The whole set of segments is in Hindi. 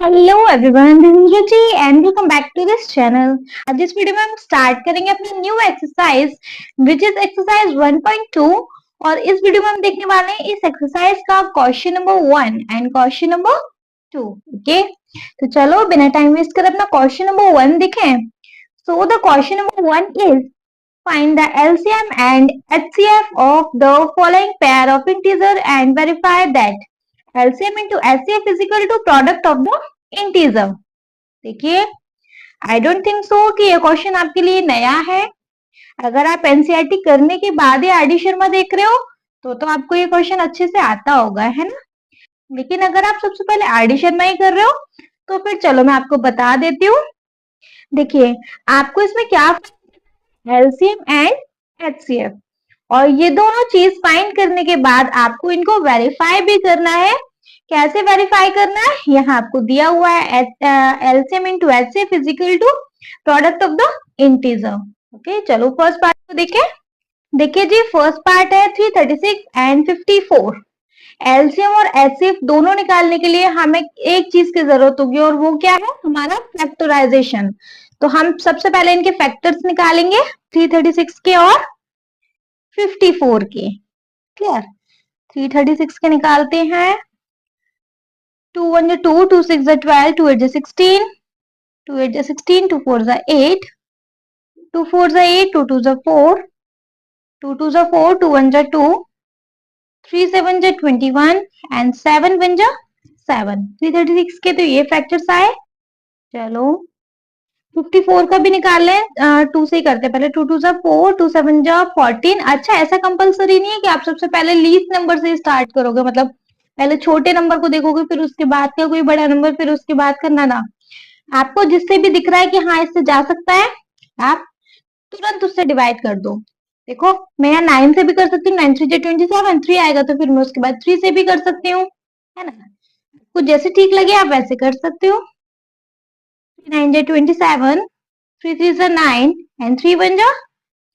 Hello everyone, this is Ruchi and welcome back to this channel. आज इस वीडियो में हम स्टार्ट करेंगे अपनी new exercise which is exercise 1.2। और इस वीडियो में हम देखने वाले हैं इस एक्सरसाइज का question number 1 and question number 2। Okay, तो चलो बिना टाइम वेस्ट कर अपना क्वेश्चन नंबर 1 देखें। So the question number 1 is find the LCM and HCF of the following pair of integer and verify that LCM into HCF is equal to product of the integer। देखिए, आई डोंट थिंक सो कि ये क्वेश्चन आपके लिए नया है। अगर आप एनसीईआरटी करने के बाद ही आर डी शर्मा देख रहे हो तो आपको ये क्वेश्चन अच्छे से आता होगा, है ना। लेकिन अगर आप सबसे पहले आर डी शर्मा ही कर रहे हो तो फिर चलो मैं आपको बता देती हूँ। देखिए, आपको इसमें क्या एलसीएम एंड एचसीएफ, और ये दोनों चीज फाइंड करने के बाद आपको इनको वेरीफाई भी करना है। कैसे वेरीफाई करना है, यहाँ आपको दिया हुआ है LCM into HCF is equal to product of the integer. Okay, चलो फर्स्ट पार्ट को देखें। देखिए जी, फर्स्ट पार्ट है 336 एंड 54। एलसीएम और एचसीएफ दोनों निकालने के लिए हमें एक चीज की जरूरत होगी और वो क्या है, हमारा फैक्टराइजेशन। तो हम सबसे पहले इनके फैक्टर्स निकालेंगे 336 के और 54 के। क्लियर, 336 के निकालते हैं। 2 1 2, 2 6 12, 2 8 16, 2 8 16, 2 4 8, 2 4 8, 2 2 4, 2 2 4, 2 1 2, 3 7 21 एंड 7 1 7। 336 के तो ये फैक्टर्स आए। चलो 54 का भी निकाल लें, 2 से ही करते हैं पहले। 2 2 4, 2 7 14। अच्छा, ऐसा कंपलसरी नहीं है कि आप सबसे पहले लीस्ट नंबर से स्टार्ट करोगे, मतलब पहले छोटे नंबर को देखोगे फिर उसके बाद का कोई बड़ा नंबर फिर उसके बाद करना ना। आपको जिससे भी दिख रहा है कि हाँ इससे जा सकता है, आप तुरंत उससे डिवाइड कर दो। देखो, मैं यहाँ 9 से भी कर सकती हूँ, 9 3 27, 3 आएगा तो फिर मैं उसके बाद 3 से भी कर सकती हूँ, है ना। कुछ जैसे ठीक लगे आप वैसे कर सकते हो। 9 27, 3 3 9 एंड 3 1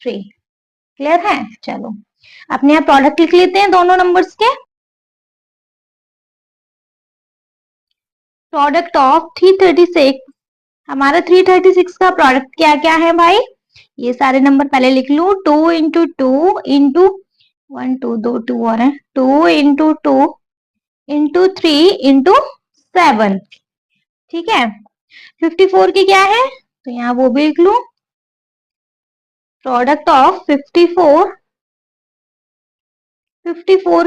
3। क्लियर है। चलो अपने यहाँ प्रोडक्ट लिख लेते हैं दोनों नंबर्स के। प्रोडक्ट ऑफ 336, हमारा 336 का प्रोडक्ट क्या क्या है भाई, ये सारे नंबर पहले लिख लू। 2 इंटू 2 इंटू 1 2 2 2 और है 2 इंटू 2 इंटू 3 इंटू 7। ठीक है, 54 की क्या है तो यहाँ वो भी लिख लू। प्रोडक्ट ऑफ 54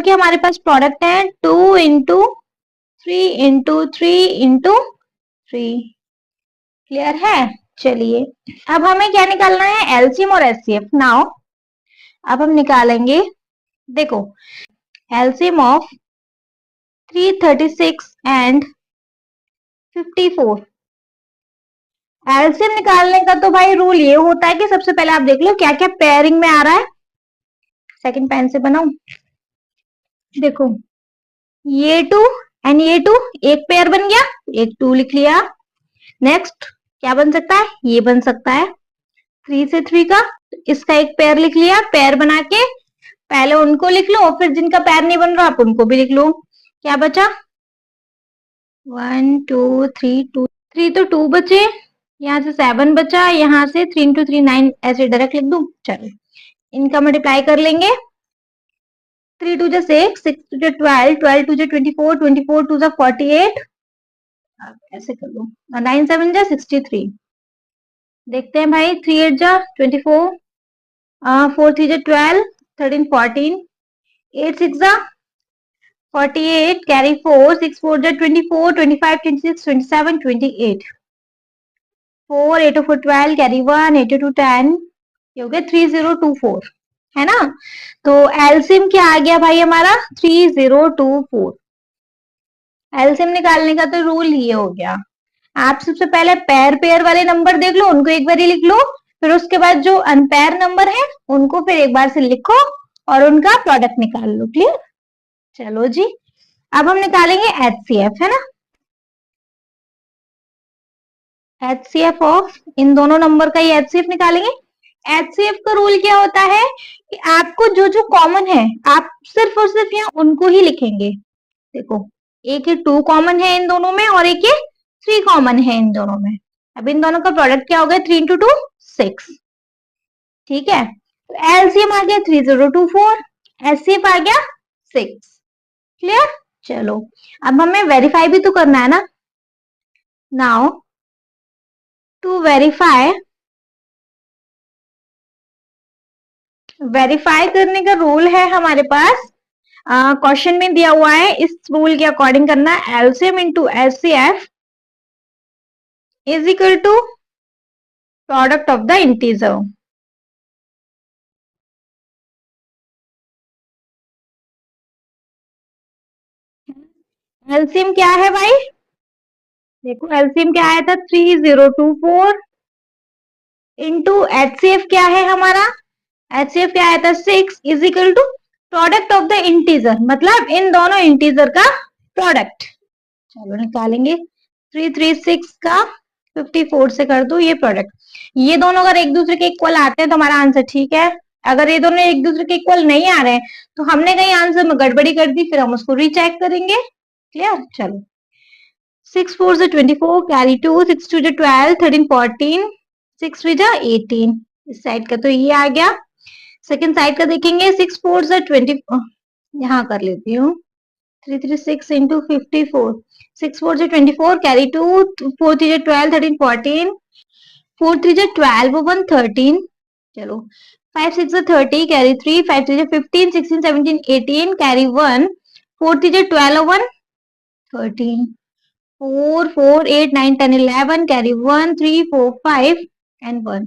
के हमारे पास प्रोडक्ट है 2 इंटू 3 इंटू 3 इंटू 3। क्लियर है। चलिए अब हमें क्या निकालना है, एलसीएम और एचसीएफ। नाउ अब हम निकालेंगे, देखो एलसीएम ऑफ 336 एंड 54। एलसीएम निकालने का तो भाई रूल ये होता है कि सबसे पहले आप देख लो क्या क्या पेयरिंग में आ रहा है। सेकंड पेन से बनाऊं, देखो ये 2 एंड ये 2 एक पेयर बन गया, एक 2 लिख लिया। नेक्स्ट क्या बन सकता है, ये बन सकता है 3 से 3 का, इसका एक पेयर लिख लिया। पेयर बना के पहले उनको लिख लो, फिर जिनका पेयर नहीं बन रहा आप उनको भी लिख लो। क्या बचा, 1 2 3 2, 3 तो 2 बचे, यहाँ से 7 बचा, यहाँ से 3 इंटू 3 9, ऐसे डायरेक्ट लिख दूं। चलो इनका मल्टीप्लाई कर लेंगे। 3 2 6, 6 2 12, 12 2 24, 24 2 48, ऐसे कर लो। 9 7 63। देखते हैं भाई, 3 8 24, 4 3 12, 13 14, 8 6 48, कैरी 4, 6 4 24, 25 26 27 28, 4 8 4 12, कैरी 1, 8 2 10, ये हो गया 3024, है ना। तो एलसीएम क्या आ गया भाई हमारा 3024। एलसीएम निकालने का तो रूल ये हो गया, आप सबसे पहले पेयर पेयर वाले नंबर देख लो, उनको एक बार ही लिख लो, फिर उसके बाद जो अनपेयर नंबर है उनको फिर एक बार से लिखो और उनका प्रोडक्ट निकाल लो। क्लियर। चलो जी, अब हम निकालेंगे एचसीएफ, है ना। एचसीएफ ऑफ इन दोनों नंबर का ही एचसीएफ निकालेंगे। एचसीएफ का रूल क्या होता है कि आपको जो जो कॉमन है आप सिर्फ और सिर्फ यहाँ उनको ही लिखेंगे। देखो एक ही 2 कॉमन है इन दोनों में और एक ये 3 कॉमन है इन दोनों में। अब इन दोनों का प्रोडक्ट क्या हो गया, 3 इंटू 2 6। ठीक है, तो एलसीएम आ गया 3024, एचसीएफ आ गया 6। क्लियर। चलो अब हमें वेरीफाई भी तो करना है ना। नाउ टू वेरीफाई, वेरीफाई करने का रूल है हमारे पास, क्वेश्चन में दिया हुआ है, इस रूल के अकॉर्डिंग करना है। LCM into HCF is equal to product of the integer. LCM क्या है भाई, देखो एलसीएम क्या आया था 3024 इंटू एचसीएफ क्या है हमारा, एचसीएफ क्या आया था 6 is equal to product of the integer, मतलब इन दोनों इंटीजर का प्रोडक्ट। चलो निकालेंगे, 336 का 54 से कर दो ये प्रोडक्ट। ये दोनों अगर एक दूसरे के इक्वल आते हैं तो हमारा आंसर ठीक है, अगर ये दोनों एक दूसरे के इक्वल नहीं आ रहे हैं तो हमने कहीं आंसर में गड़बड़ी कर दी, फिर हम उसको रीचेक करेंगे। क्लियर। चलो 6 4 से 24, कैरी 2, 6 2 12, 13 14, 6 3 18। इस साइड का तो ये आ गया। सेकंड साइड का देखेंगे, 6 4 से 20, यहाँ कर लेती हूँ, 336 इंटू 54, 6 4 से 24, कैरी 2, 4 3 12, 13 14, 4 3 12, 1 13। चलो 5 6 30, कैरी 3, 5 3 15, 16 17 18, कैरी 1, 4 3 12, 1 13, 4 4 8 9 10 11, कैरी 1 3 4 5 एंड 1।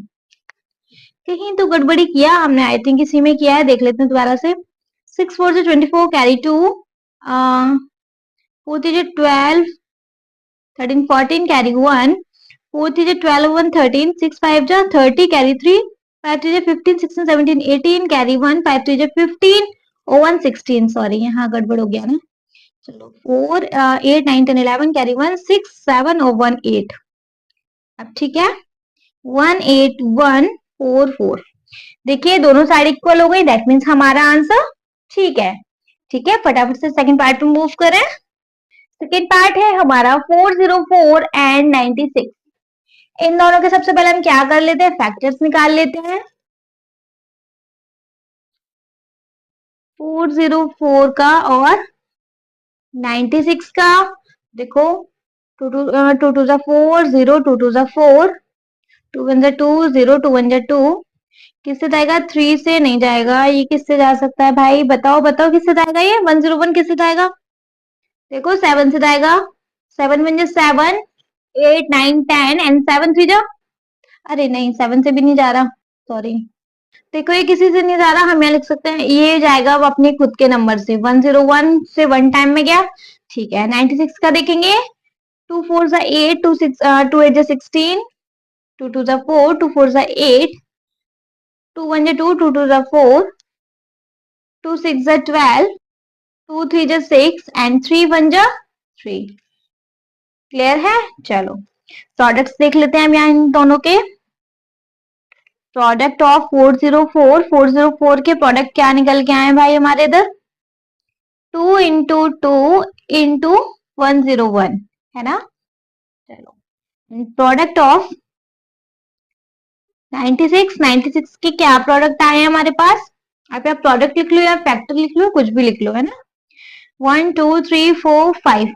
कहीं तो गड़बड़ी किया हमने, आई थिंक इसी में किया है, देख लेते हैं दोबारा से। 6 4 से 24, carry 2, 4 3 12, 13 14, carry 1, 4 3 12, 1 13, 6 5 30, carry 3, 5 3 15, 16 17 18, carry 1, 5 3 15, 1 16, sorry यहाँ गड़बड़ हो गया ना। चलो 4 8 9 10 11, कैरी 1 6 7 और 1 8। अब ठीक है, 1 8 1 4 4। देखिए दोनों साइड इक्वल हो गई, दैट मीन्स हमारा आंसर ठीक है। ठीक है, फटाफट से सेकंड पार्ट में मूव करें। सेकंड पार्ट है हमारा 404 एंड 96। इन दोनों के सबसे पहले हम क्या कर लेते हैं, फैक्टर्स निकाल लेते हैं। 404 का और 96 का, देखो 2 2 जा 4, 0 2 2 जा 4, 2 1 जा 2, 0 2 1 जा 2। किससे जाएगा, 3 से नहीं जाएगा, ये किससे जा सकता है भाई, बताओ बताओ किससे जाएगा, ये 101 किससे जाएगा, देखो 7 से जाएगा, 7 1 जा 7, 8 9 10 एंड 7 3 जा, अरे नहीं 7 से भी नहीं जा रहा, सॉरी। देखो ये किसी से नहीं जा रहा, हम यहाँ लिख सकते हैं ये जाएगा अब अपने खुद के नंबर से, 101 से 1 टाइम में गया। ठीक है, 96 का देखेंगे, 2 4 जा 8, 2 6 2 8 जा 16, 2 2 जा 4, 2 4 जा 8, 2 1 जा 2, 2 2 जा 4, 2 6 जा 12, 2 3 जा 6 एंड 3 1 जा 3। क्लियर है। चलो प्रोडक्ट्स देख लेते हैं हम यहाँ इन दोनों के। प्रोडक्ट ऑफ 404, 404 के प्रोडक्ट क्या निकल के आए भाई हमारे इधर, 2 इंटू 2 इंटू 101 है ना। चलो प्रोडक्ट ऑफ 96, 96 के क्या प्रोडक्ट आए हैं हमारे पास, आप प्रोडक्ट लिख लो या फैक्टर लिख लो, कुछ भी लिख लो है ना। 1 2 3 4 5,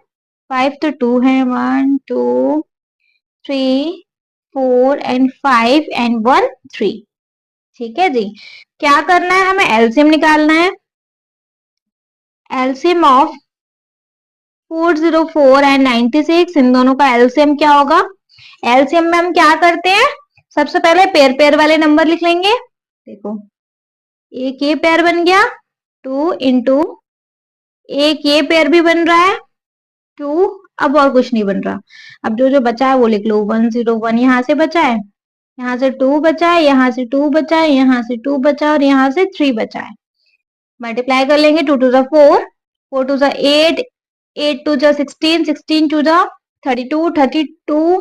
5 तो 2 है, 1 2 3 4 एंड 5 एंड 1 3। ठीक है जी, क्या करना है, हमें एलसीएम निकालना है। एलसीएम ऑफ 404 एंड 96, इन दोनों का एलसीएम क्या होगा। एलसीएम में हम क्या करते हैं, सबसे पहले पेयर पेयर वाले नंबर लिख लेंगे। देखो एक ये पेयर बन गया, 2 इंटू एक ये पेयर भी बन रहा है 2, अब और कुछ नहीं बन रहा। अब जो जो बचा है वो लिख लो, 101 यहाँ से बचा है, यहाँ से 2 बचा है, यहाँ से 2 बचा है, यहाँ से 2 बचा है और यहाँ से 3 बचा है। मल्टीप्लाई कर लेंगे, 2 2 जा 4, 4 2 जा 8, 8 2 जा 16, 16 2 जा 32, 32,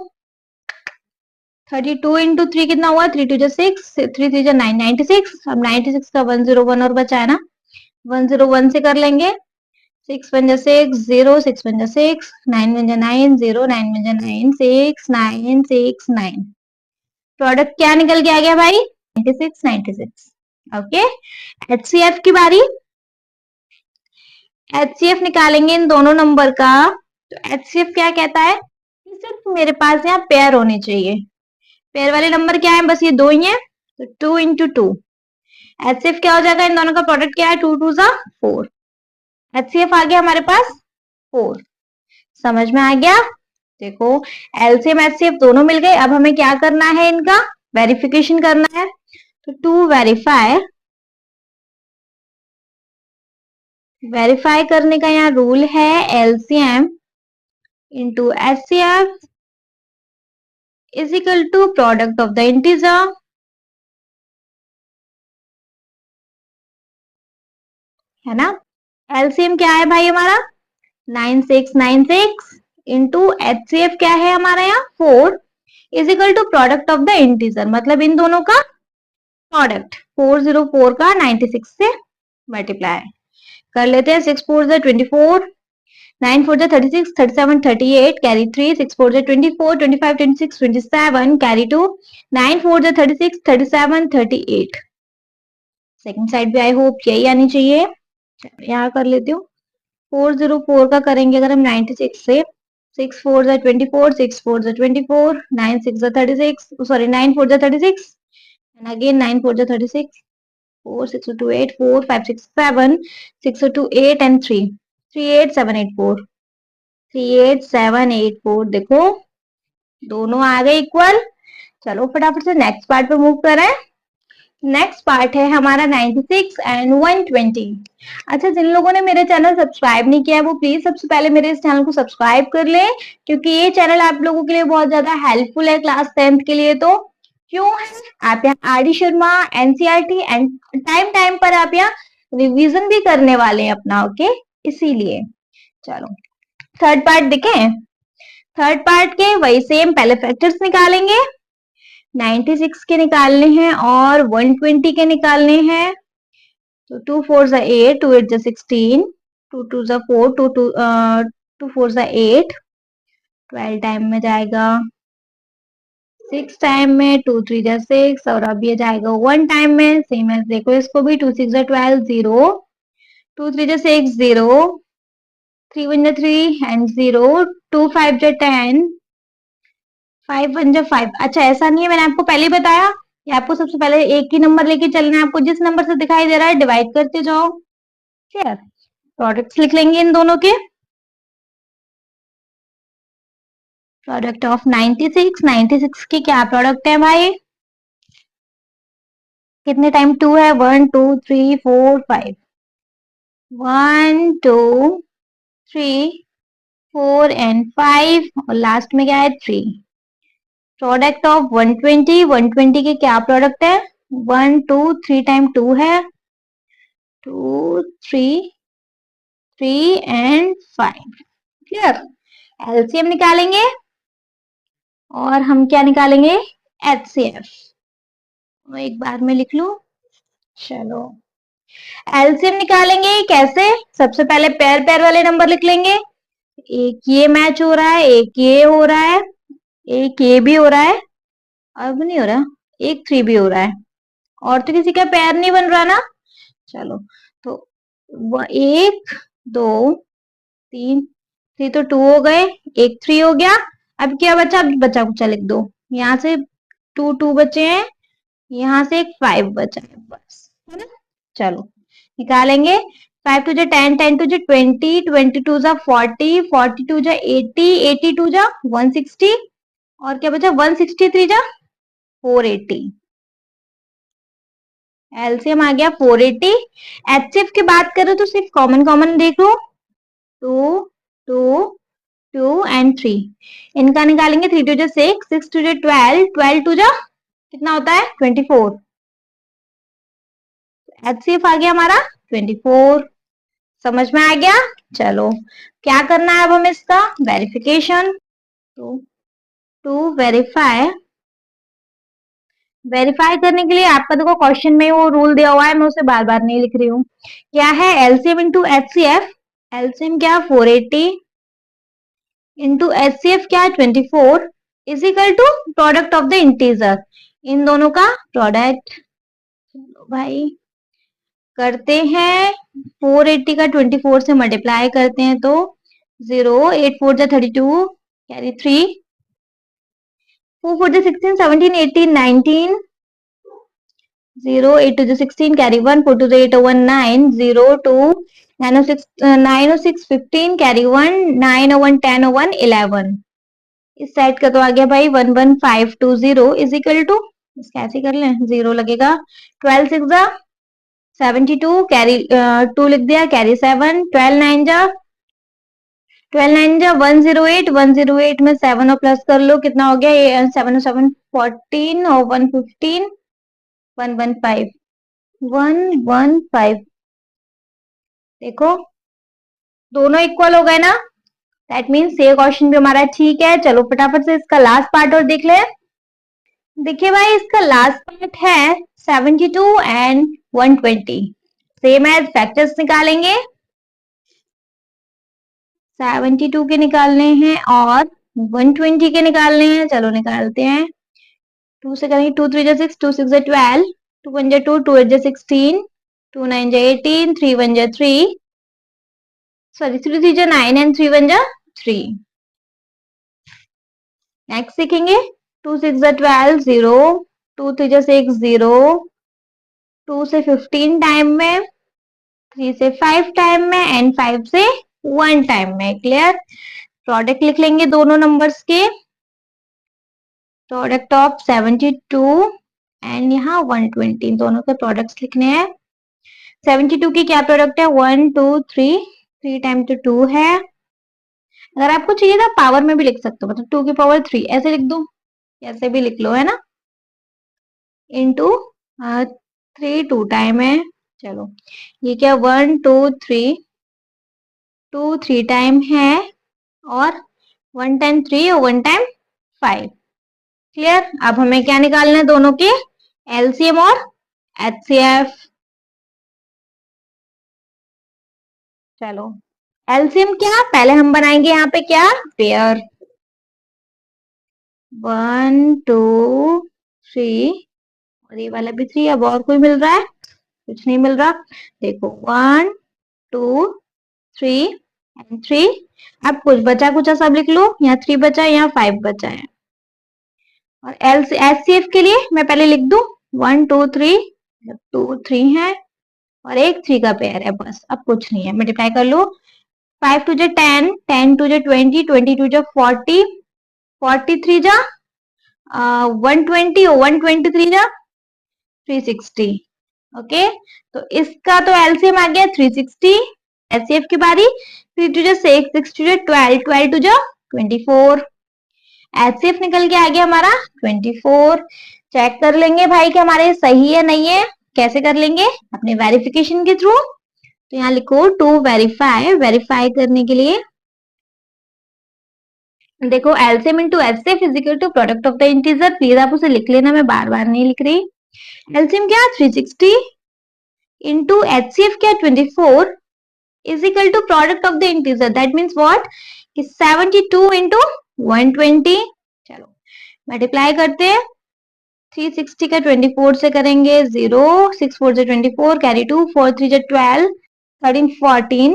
32 इंटू 3 कितना हुआ, 3 2 जा 6, 3 3 जा 9, 96। अब 96 का 101 और बचा है ना, 101 से कर लेंगे, 6 1 जा 6 0, 6 1 जा 6, 9 1 जा 9 0, 9 1 जा 9 6 9 6 9। प्रोडक्ट क्या निकल के आ गया भाई? 96 96। ओके, HCF की बारी। HCF निकालेंगे इन दोनों नंबर का। तो HCF क्या कहता है कि सिर्फ मेरे पास यहाँ पेयर होने चाहिए। पेयर वाले नंबर क्या है? बस ये दो ही है, तो 2 इंटू 2। HCF क्या हो जाएगा? इन दोनों का प्रोडक्ट क्या है? 2 2 जा 4। HCF आ गया हमारे पास 4। समझ में आ गया? देखो, एलसीएम एचसीएफ दोनों मिल गए। अब हमें क्या करना है? इनका वेरिफिकेशन करना है। तो टू वेरीफाई, वेरीफाई करने का यहाँ रूल है LCM into HCF is equal to product of the integer, है ना। एलसीएम क्या है भाई हमारा? 9696 इंटू एचसीएफ क्या है हमारा यहाँ? 4 is equal to product of the integer, मतलब इन दोनों का प्रोडक्ट 404 का 96 से मल्टीप्लाई कर लेते हैं। 6 4 जा 24, 9 4 जा 36, 37 38, कैरी 3, 6 4 जा 24, 25 26 27, कैरी 2, 9 4 जा 36, 37 38। सेकंड साइड भी आई होप यही आनी चाहिए। यहाँ कर लेती हूँ। 404 का करेंगे अगर हम 96 से, 6 4 जा 24, 6 4 जा 24, 9 6 जा 36, सॉरी 9 4 जा 36, and again 9 4 जा 36, 4 6 2 8, 4 5 6 7, 6 2 8 and 3, 3 8 7 8 4, 3 8 7 8 4। देखो दोनों आ गए इक्वल। चलो फटाफट से नेक्स्ट पार्ट पे मूव करें। नेक्स्ट पार्ट है हमारा 96 एंड 120। अच्छा, जिन लोगों ने मेरे चैनल सब्सक्राइब नहीं किया है वो प्लीज सबसे पहले मेरे इस चैनल को सब्सक्राइब कर ले, क्योंकि ये चैनल आप लोगों के लिए बहुत ज्यादा हेल्पफुल है क्लास 10th के लिए। तो क्यों है? आप यहाँ R D Sharma, NCERT and time time पर आप यहाँ रिवीजन भी करने वाले हैं अपना, ओके, इसीलिए। चलो थर्ड पार्ट देखें। थर्ड पार्ट के वही सेम पहले फैक्टर्स निकालेंगे। 96 के निकालने हैं और 120 के निकालने हैं। तो 2 4 जा 8, 2 8 जा 16, 2 2 जा 4, 2 4 जा 8, 12 टाइम में जाएगा, 6 टाइम में, 2 3 जा 6, और अब ये जाएगा 1 टाइम में। सेम है, देखो इसको भी, 2 6 जा 12 0, 2 3 जा 6 0, 3 1 जा 3 एंड 0, 2 5 जा 10, 5 1 जा 5। अच्छा, ऐसा नहीं है, मैंने आपको पहले ही बताया, ये आपको सबसे पहले एक ही नंबर लेके चलना है। आपको जिस नंबर से दिखाई दे रहा है डिवाइड करते जाओ। क्लियर? प्रोडक्ट्स लिख लेंगे इन दोनों के। प्रोडक्ट ऑफ 96, 96 के क्या प्रोडक्ट है भाई? कितने टाइम 2 है? 1 2 3 4 5, 1 2 3 4 एंड 5, और लास्ट में क्या है? 3। प्रोडक्ट ऑफ 120, 120 के क्या प्रोडक्ट है? 1 2 3 टाइम 2 है, 2 3 3 एंड 5। क्लियर? एलसीएम निकालेंगे और हम क्या निकालेंगे? एचसीएफ। एक बार में लिख लू। चलो एलसीएम निकालेंगे कैसे? सबसे पहले पेयर पेयर वाले नंबर लिख लेंगे। एक ये मैच हो रहा है, एक ये हो रहा है, एक ये भी हो रहा है, अब नहीं हो रहा, एक 3 भी हो रहा है, और तो किसी का पेयर नहीं बन रहा ना। चलो तो 1 2 3, 3 तो 2 हो गए, एक 3 हो गया। अब क्या बचा? अब बचा कुचा लिख दो। यहाँ से 2 2 बचे हैं, यहाँ से एक 5 बचा है, बस, है ना। चलो निकालेंगे। 5 2 जा 10, 10 2 जा 20, 22 जा 40, 42 जा 80, 82 जा 160, और क्या बचा? 163 जा 480। एलसीएम आ गया 480। एचसीएफ की बात करो तो सिर्फ कॉमन कॉमन देख लो, 2 2 2 एंड 3। इनका निकालेंगे। 3 2 जा 6, 6 2 जा 12, 12 2 जा कितना होता है? 24। एचसीएफ आ गया हमारा 24। समझ में आ गया? चलो क्या करना है अब हमें? इसका वेरिफिकेशन। तो टू वेरीफाई, वेरीफाई करने के लिए आपका देखो क्वेश्चन में वो रूल दिया हुआ है, मैं उसे बार बार नहीं लिख रही हूँ। क्या है? एलसीएम इंटू एचसीएफ एलसीएम क्या 480 इंटू एचसीएफ क्या 24 is equal to product of the integer, इन दोनों का प्रोडक्ट। चलो भाई करते हैं, 480 का 24 से मल्टीप्लाई करते हैं तो 0, 8 4 जा 32 कैरी 3, 4 4 जा 16 17 18 19, 0 8 2 जा 16 कैरी 1, 4 2 जा 8 1 9, 0 2 9 6 9 6 15 कैरी 1, 9 1 10 1 11। इस साइड का तो आ गया भाई 11520 इज इक्वल टू, कैसे कर लें, 0 लगेगा, 12 6 जा 72 कैरी 2 लिख दिया, कैरी 7, 12 9 जा 108, 108 में 7 और प्लस कर लो, कितना हो गया, 7 7 14 और 115 115 115। देखो दोनों इक्वल हो गए ना, दैट मीन्स ये क्वेश्चन भी हमारा ठीक है। चलो फटाफट से इसका लास्ट पार्ट और देख ले। देखिए भाई इसका लास्ट पार्ट है 72 एंड 120, सेम एज फैक्टर्स निकालेंगे, 72 के निकालने हैं और 120 के निकालने हैं। चलो निकालते हैं, 2 से करेंगे, 2 3 जा 6, 2 6 जा 12, 2 1 जा 2, 2 8 जा 16, 2 9 जा 18, 3 1 जा 3, सॉरी 3 3 जा 9 एंड 3 1 जा 3। नेक्स्ट सीखेंगे, 2 6 जा 12 0, 2 3 जा 6 0, 2 से 15 टाइम में, 3 से 5 टाइम में एंड 5 से 1 टाइम में। क्लियर, प्रोडक्ट लिख लेंगे दोनों नंबर्स के, प्रोडक्ट ऑफ 72 एंड यहाँ 120, दोनों के प्रोडक्ट्स लिखने हैं। 72 की क्या प्रोडक्ट है, 1 2 3, 3 टाइम तो 2 है, अगर आपको चाहिए था पावर में भी लिख सकते हो, मतलब 2 की पावर 3 ऐसे लिख दो, ऐसे भी लिख लो, है ना, इंटू 3 2 टाइम है। चलो ये क्या 1 2 3, 2 3 टाइम है और 1 टाइम 3 और 1 टाइम 5। क्लियर, अब हमें क्या निकालना है, दोनों के एलसीएम और एचसीएफ। चलो एलसीएम क्या, पहले हम बनाएंगे यहाँ पे क्या, पेयर, 1 2 3 और ये वाला भी 3, अब और कोई मिल रहा है, कुछ नहीं मिल रहा। देखो 1 2 3 एंड 3, अब कुछ बचा कुछ सब लिख लो, यहाँ 3 बचा है, यहाँ 5 बचा है। और एचसीएफ के लिए मैं पहले लिख दूं 1 2 3, 2 3 है और एक 3 का पेयर है, बस अब कुछ नहीं है, मल्टीप्लाई कर लो, 5 2 जा 10, 10 2 जा 20, 22 जा 40, 43 जा 120 और 123 जा 360। ओके, तो इसका तो एलसीएम आ गया 360। एचसीएफ की बारी, 3 2 जा 6, 6 2 जा 12, 12 2 जा 24, एचसीएफ निकल के आ गया हमारा 24। चेक कर लेंगे भाई कि हमारे सही है नहीं है, कैसे कर लेंगे, अपने वेरिफिकेशन के थ्रू। तो यहाँ लिखो टू वेरीफाई, वेरीफाई करने के लिए देखो LCM into HCF is equal to product of the integer, please आप उसे लिख लेना, मैं बार बार नहीं लिख रही। एलसीएम क्या 360 इंटू एचसीएफ क्या 24 is equal to product of the integer, that means what कि 72 इंटू 120। चलो मल्टीप्लाई करते हैं, 360 का 24 से करेंगे 0, 6 4 से 24 कैरी 2, 4 3 से 12, 13 14,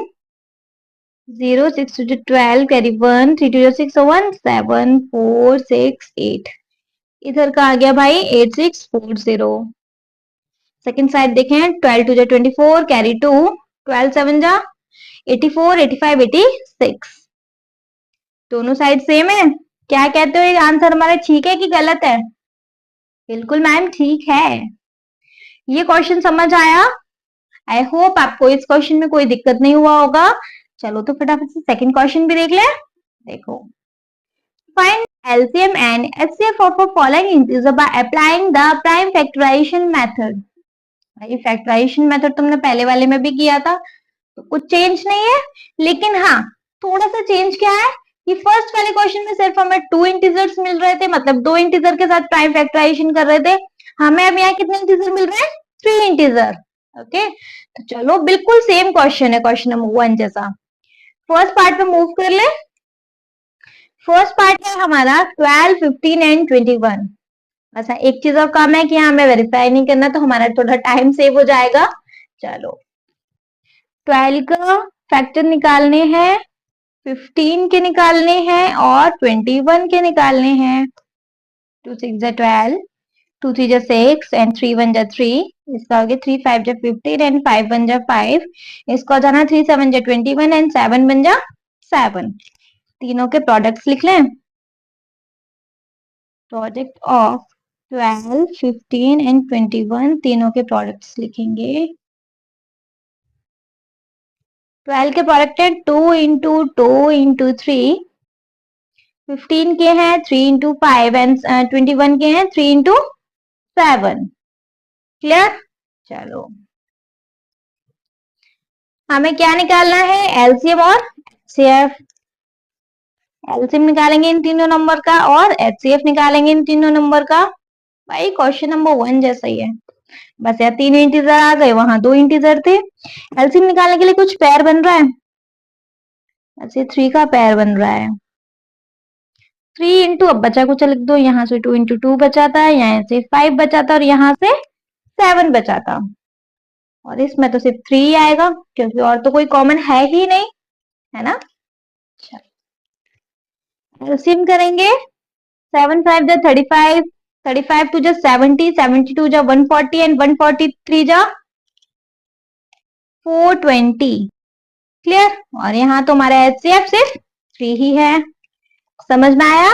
0 6 2 से 12 कैरी 1, 3 2 से 6 1 7 4 6 8, इधर का आ गया भाई 8640। सेकंड साइड देखें, 12 2 जा 24 कैरी 2, 12 7 जा 84 85 86, दोनों साइड सेम है। क्या कहते हो, ये आंसर हमारा ठीक है कि गलत है? बिल्कुल मैम ठीक है। ये क्वेश्चन समझ आया? आई होप आपको इस क्वेश्चन में कोई दिक्कत नहीं हुआ होगा। चलो तो फटाफट से सेकंड क्वेश्चन भी देख ले। देखो, find LCM and HCF of a following integer by applying the prime factorization method। भाई फैक्टराइजेशन मेथड तुमने पहले वाले में भी किया था, तो कुछ चेंज नहीं है, लेकिन हाँ थोड़ा सा चेंज क्या है कि फर्स्ट वाले क्वेश्चन में सिर्फ हमें 2 इंटीजर्स मिल रहे थे, मतलब 2 इंटीजर के साथ प्राइम फैक्टराइजेशन कर रहे थे, हमें अब यहाँ कितने इंटीजर मिल रहे हैं, 3 इंटीजर। ओके, तो चलो बिल्कुल सेम क्वेश्चन है, क्वेश्चन नंबर 1 जैसा। फर्स्ट पार्ट पे मूव कर ले। फर्स्ट पार्ट है हमारा 12, 15 एंड 21। अच्छा, एक चीज और काम है कि हमें वेरीफाई नहीं करना, तो हमारा थोड़ा टाइम सेव हो जाएगा। चलो, 12 का फैक्टर निकालने हैं, 15 के निकालने हैं और 21 के निकालने हैं। 2 6 जा 12, 2 3 जा 6 एंड 3 1 जा 3। इसका हो गया 3 5 जा 15 एंड 5 1 जा 5। इसको हो जाना 3 7 जा 21 एंड 7 1 जा 7। तीनों के प्रोडक्ट्स लिख लें। प्रोडक्ट ऑफ 12, 15 एंड 21, तीनों के प्रोडक्ट्स लिखेंगे। 12 के प्रोडक्ट है 2 इंटू 2 इंटू 3। 15 के हैं 3 इंटू 5 एंड 21 के हैं 3 इंटू 7। क्लियर? चलो, हमें क्या निकालना है? एलसीएम और एचसीएफ। एलसीएम निकालेंगे इन तीनों नंबर का और एचसीएफ निकालेंगे इन तीनों नंबर का। भाई क्वेश्चन नंबर 1 जैसा ही है, बस यार 3 इंटीजर आ गए, वहां 2 इंटीजर थे। एलसीएम निकालने के लिए कुछ पेयर बन रहा है, ऐसे 3 का पेयर बन रहा है। 3 इंटू, अब बचा कुछ लिख दो, यहाँ से 2 इंटू 2 बचाता है, यहाँ से 5 बचाता और यहाँ से 7 बचाता। और इसमें तो सिर्फ 3 आएगा क्योंकि और तो कोई कॉमन है ही नहीं, है ना। एलसीएम करेंगे। 7 5 जा 35, 35 2 जा 70, 72 जा 140 एंड 143 जा 420। क्लियर? और यहाँ तो हमारा एचसीएफ सिर्फ 3 ही है। समझ में आया?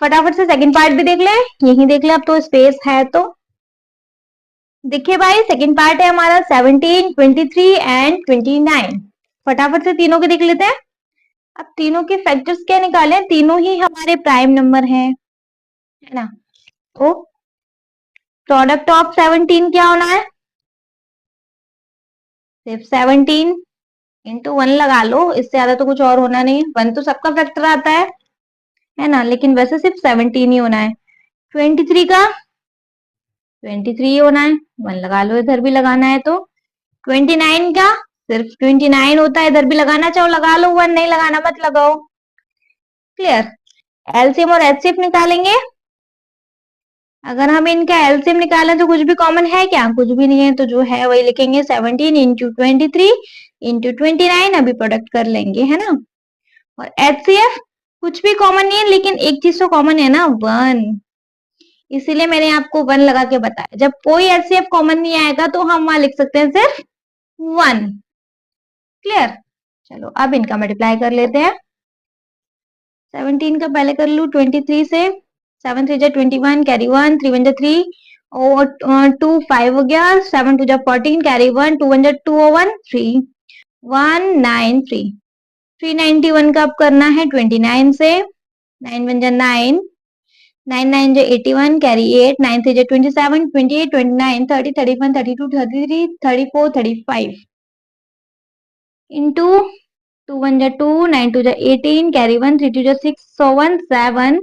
फटाफट से सेकंड पार्ट भी देख ले, यही देख ले, अब तो स्पेस है तो। देखिए भाई, सेकंड पार्ट है हमारा 17, 23 एंड 29। फटाफट से तीनों के देख लेते हैं। अब तीनों के फैक्टर्स क्या निकाले? तीनों ही हमारे प्राइम नंबर है ना। तो प्रोडक्ट ऑफ 17 क्या होना है? सिर्फ 17 इंटू 1 लगा लो, इससे ज्यादा तो कुछ और होना नहीं। 1 तो सबका फैक्टर आता है ना, लेकिन वैसे सिर्फ 17 ही होना है। 23 का 23 होना है, 1 लगा लो, इधर भी लगाना है तो। 29 का सिर्फ 29 होता है, इधर भी लगाना चाहो लगा लो, 1 नहीं लगाना मत लगाओ। क्लियर? एलसीएम और एचसीएफ निकालेंगे। अगर हम इनका एलसीएम निकालें तो कुछ भी कॉमन है क्या? कुछ भी नहीं है, तो जो है वही लिखेंगे। 17 इंटू 23 इंटू 29, अभी प्रोडक्ट कर लेंगे, है ना। और एचसीएफ कुछ भी कॉमन नहीं है, लेकिन एक चीज तो कॉमन है ना, 1। इसीलिए मैंने आपको 1 लगा के बताया। जब कोई एचसीएफ कॉमन नहीं आएगा तो हम वहां लिख सकते हैं सिर्फ 1। क्लियर? चलो, अब इनका मल्टीप्लाई कर लेते हैं। 17 का पहले कर लू 23 से। 7 3 जा 21, कैरी 1, 3 1 जा 3 और 2 5 हो गया। 7 2 जा 14, कैरी 1, 2 1 जा 2 1 3 1 9 3। 391 का अब करना है 29 से। 9 1 जा 9, 9 9 जा 81, कैरी 8, 9 3 जा 27, 28 29 30 31 32 33 34 35 इंटू 2 1 जा 2, 9 2 जा 18, कैरी 1, 3 2 जा 6, so 1 7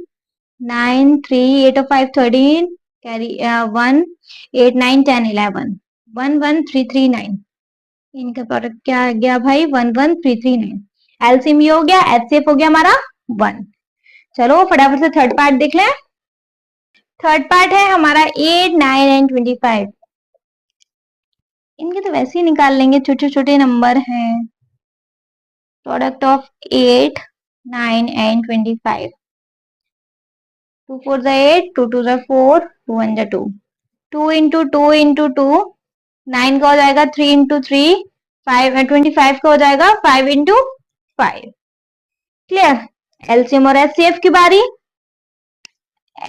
9 3 8 और 5 13, कैरी 1 8 9 10 11 1 1 3 3 9। इनका प्रोडक्ट क्या आ गया भाई? 1 1 3 3 9। एलसीएम ये हो गया, एचसीएफ हो गया हमारा 1। चलो फटाफट से थर्ड पार्ट देख लें। थर्ड पार्ट है हमारा 8 9 एंड 25। इनके तो वैसे ही निकाल लेंगे, छोटे छोटे नंबर हैं। Product of 8 9 and 25। 2 4 जा 8, 2 2 जा 4, 2 1 जा 2। 2 इंटू 2 इंटू 2, 9 का हो जाएगा 3 इंटू 3, 5 25 का हो जाएगा 5 इंटू 5। क्लियर? एलसीएम और एचसीएफ की बारी।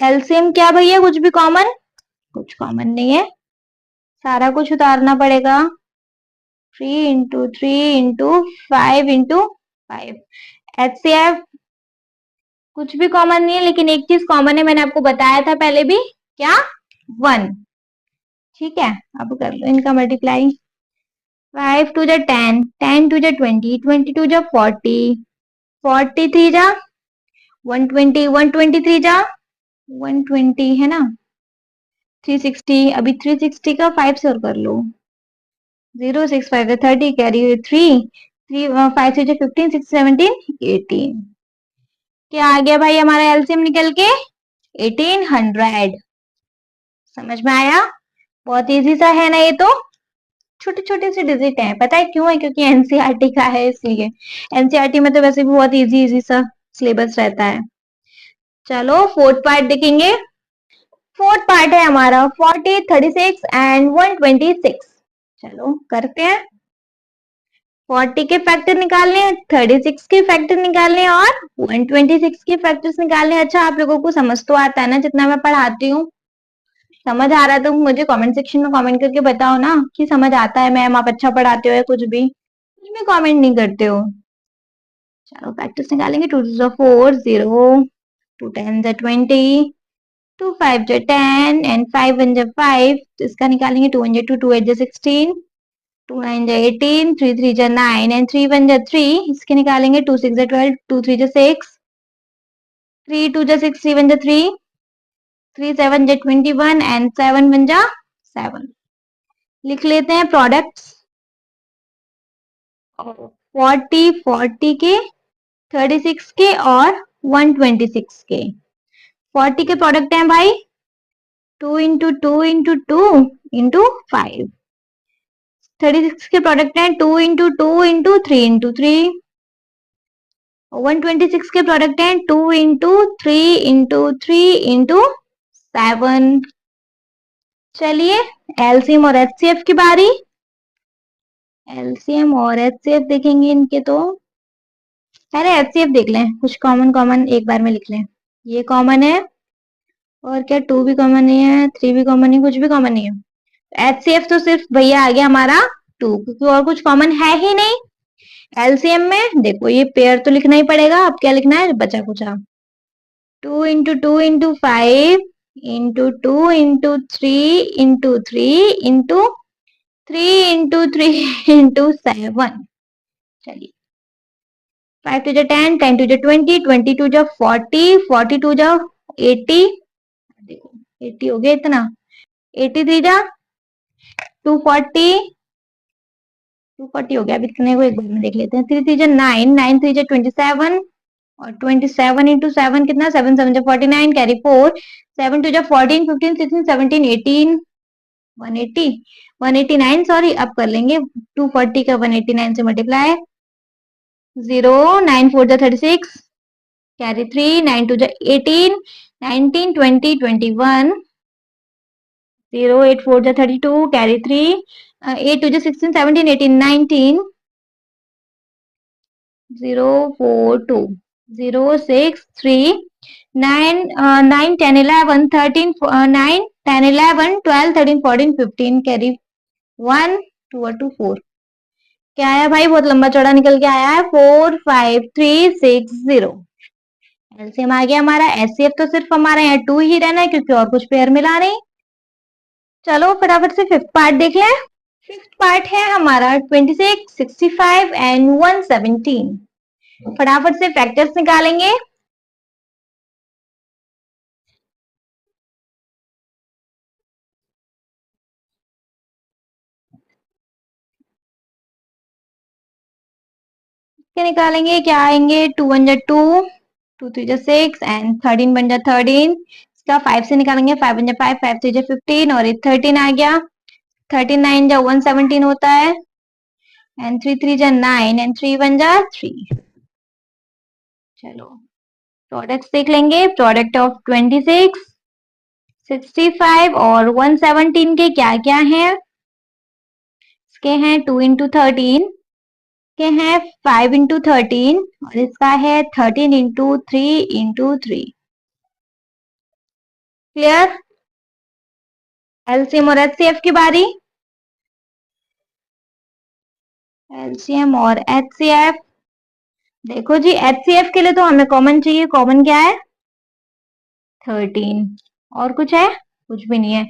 एलसीएम क्या भैया? कुछ भी कॉमन? कुछ कॉमन नहीं है, सारा कुछ उतारना पड़ेगा। 3 इंटू 3 इंटू 5 इंटू 5। एचसीएफ कुछ भी कॉमन नहीं है, लेकिन एक चीज कॉमन है, मैंने आपको बताया था पहले भी, क्या? 1। ठीक है, अब कर लो इनका मल्टीप्लाई। 5 2 जा 10, 10 2 जा 20, 22 जा 40, 43 जा 120, 123 जा 120, है ना। 360, अभी 360 का 5 से और कर लो। 0 6 5 30, कैरी 3, 5 3 15 6 17 18। क्या आ गया भाई हमारा एलसीएम निकल के 1800। समझ में आया? बहुत इजी सा है ना ये तो। छोटे छोटे से डिजिट हैं, पता है क्यों है? क्योंकि एनसीईआरटी का है इसलिए। एनसीईआरटी में तो वैसे भी बहुत इजी इजी सा सिलेबस रहता है। चलो फोर्थ पार्ट देखेंगे। फोर्थ पार्ट है हमारा 40 36 एंड 126। चलो करते हैं। 40 के फैक्टर निकालने हैं, 36 के फैक्टर निकालने हैं और 126 के फैक्टर्स निकालने हैं। अच्छा आप लोगों को समझ तो आता है ना जितना मैं पढ़ाती हूँ? समझ आ रहा है तो मुझे कमेंट सेक्शन में कमेंट करके बताओ ना कि समझ आता है मैम, आप अच्छा पढ़ाते हो या कुछ भी कमेंट नहीं करते हो। चलो फैक्टर्स निकालेंगे। 2 2 4 0, 2 10 20, 2 5 10 एंड 5 1 5। तो इसका निकालेंगे। 2 1 2, 2 8 16, 2 9 18, 3 3 9 एंड 3 1 3। इसके निकालेंगे। 2 6 12, 2 3 6, 3 2 6, 3 1 3, 3 7 21 एंड 7 1 7। लिख लेते हैं प्रोडक्ट्स। 40 के, 36 के और 126 के। 40 के प्रोडक्ट हैं भाई 2 इंटू 2 इंटू 2 इंटू 5। 36 के प्रोडक्ट हैं 2 इंटू 2 इंटू 3 इंटू 3। 126 के प्रोडक्ट हैं 2 इंटू 3 इंटू 3 इंटू 7। चलिए एलसीएम और एचसीएफ की बारी। एलसीएम और एचसीएफ देखेंगे इनके तो। पहले एचसीएफ देख लें, कुछ कॉमन कॉमन एक बार में लिख लें। ये कॉमन है और क्या 2 भी कॉमन नहीं है, 3 भी कॉमन नहीं, कुछ भी कॉमन नहीं है। एचसीएफ तो सिर्फ भैया आ गया हमारा 2, क्योंकि और कुछ कॉमन है ही नहीं। एलसीएम में देखो ये पेयर तो लिखना ही पड़ेगा। अब क्या लिखना है बचा कुचा? 2 into 2 into 5 into 2 into 3 into 3 into 3 into 3 into 7। चलिए 5 टू जा 10, 10 टू जा 20, 20 टू जा 40, 40 टू जा 80। देखो 80 हो गया इतना। 83 जा 240, 240 हो गया। अब इतने को एक बार में देख लेते हैं। 3 3 जा 9, 9 3 जा 27 और 27 इंटू 7 कितना? 7 7 जा 49, कैरी 4, 7 2 जा 14, 15 16 17 18, 180, 189 सॉरी। अब कर लेंगे 240 का 189 से मल्टीप्लाई। 0 9 4 जा 36, कैरी 3, 9 2 जा 18, 19 20 21, 0 8 4 जा 32, कैरी 3, 8 2 जा 16 17 18 19, 0 4 2, 0 6 3, 9 9 10 11 13 9 10 11 12 13 14 15, कैरी 1 2 और 2 4। क्या आया भाई? बहुत लंबा चौड़ा निकल के आया है। 4 5 3 6 0। एलसीएम आ गया हमारा। एचसीएफ तो सिर्फ हमारा यहाँ 2 ही रहना है क्योंकि और कुछ पेयर मिला नहीं। चलो फटाफट से फिफ्थ पार्ट देख लें। फिफ्थ पार्ट है हमारा 26 65 एंड 117। फटाफट से फैक्टर्स निकालेंगे। क्या निकालेंगे? क्या आएंगे? 2 1 जा 2, 2 3 जा 6 एंड 13 बन जा 13। इसका 5 से निकालेंगे। 5 1 जा 5, 5 3 जा 15 और ये 13 आ गया। 13 9 जा 117 होता है एंड 3 3 जा 9 एंड 3 1 जा 3। चलो प्रोडक्ट्स देख लेंगे। प्रोडक्ट ऑफ 26 65 और 117 के क्या क्या है? इसके हैं 2 इंटू 13, के हैं 5 इंटू 13 और इसका है 13 इंटू 3 इंटू 3। क्लियर? एलसीएम और एचसीएफ की बारी। एलसीएम और एचसीएफ देखो जी। एचसीएफ के लिए तो हमें कॉमन चाहिए। कॉमन क्या है? 13। और कुछ है? कुछ भी नहीं है।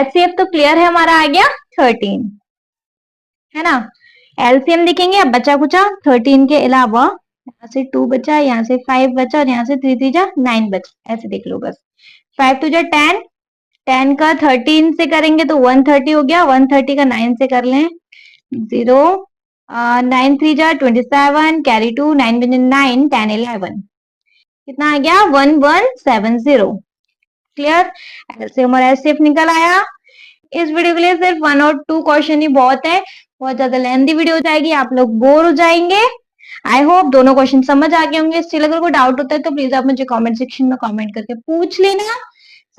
एचसीएफ तो क्लियर है हमारा, आ गया 13, है ना। एलसीएम देखेंगे। अब बचा कुचा 13 के अलावा यहाँ से 2 बचा, यहाँ से 5 बचा और यहाँ से 3 3 जा 9 बचा। ऐसे देख लो बस। 5 2 जा 10, 10 का 13 से करेंगे तो 130 हो गया। 130 का 9 से कर लें 0, 9 3 जा 27, कैरी 2, 9 9, 10 11, कितना आ गया 1170। क्लियर, एलसीएम और एचसीएफ निकल आया। इस वीडियो के लिए सिर्फ 1 और 2 क्वेश्चन ही बहुत है, बहुत ज्यादा लेंथी वीडियो हो जाएगी, आप लोग बोर हो जाएंगे। आई होप दोनों क्वेश्चन समझ आ गए होंगे। स्टिल अगर कोई डाउट होता है तो प्लीज आप मुझे कमेंट सेक्शन में कमेंट करके पूछ लेना।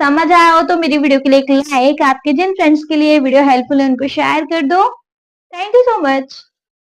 समझ आया हो तो मेरी वीडियो के लिए एक लाइक, आपके जिन फ्रेंड्स के लिए वीडियो हेल्पफुल है उनको शेयर कर दो। Thank you so much.